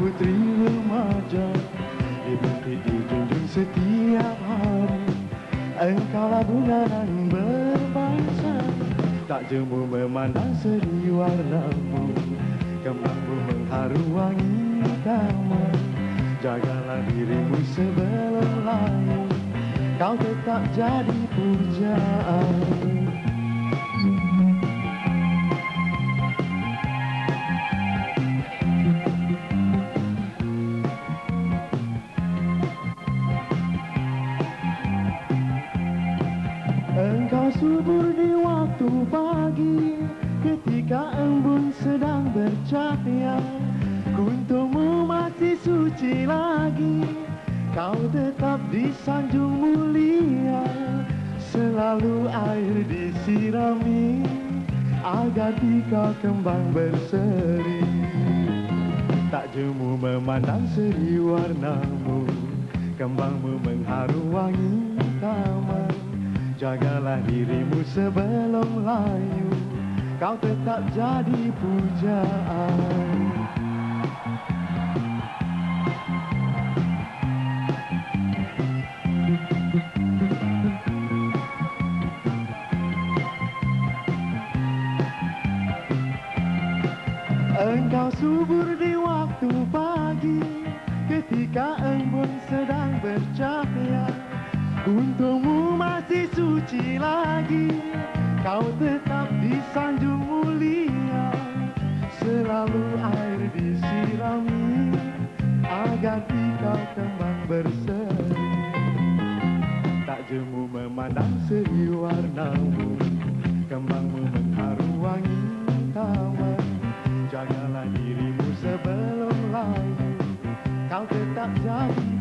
Putri remaja dibukti dijunjung setiap hari. Engkaulah bunga nan berbangsa, tak jemu memandang seri warnamu. Kembangmu mengharu wangi taman, jagalah dirimu sebelum layu, kau tetap jadi pujaan. Engkau subur di waktu pagi, ketika embun sedang bercahaya. Kuntumu masih suci lagi, kau tetap disanjung mulia. Selalu air disirami, agar di kau kembang berseri. Tak jemu memandang seri warnamu, kembangmu mengharu wangi taman. Jagalah dirimu sebelum layu, kau tetap jadi pujaan. Engkau subur di waktu pagi, ketika embun sedang bercahaya. Kuntumu masih suci lagi, kau tetap disanjung mulia. Selalu air disirami, agar di kau kembang berseri. Tak jemu memandang seri warnamu, kembangmu mengharu wangi taman. Jagalah dirimu sebelum layu, kau tetap jadi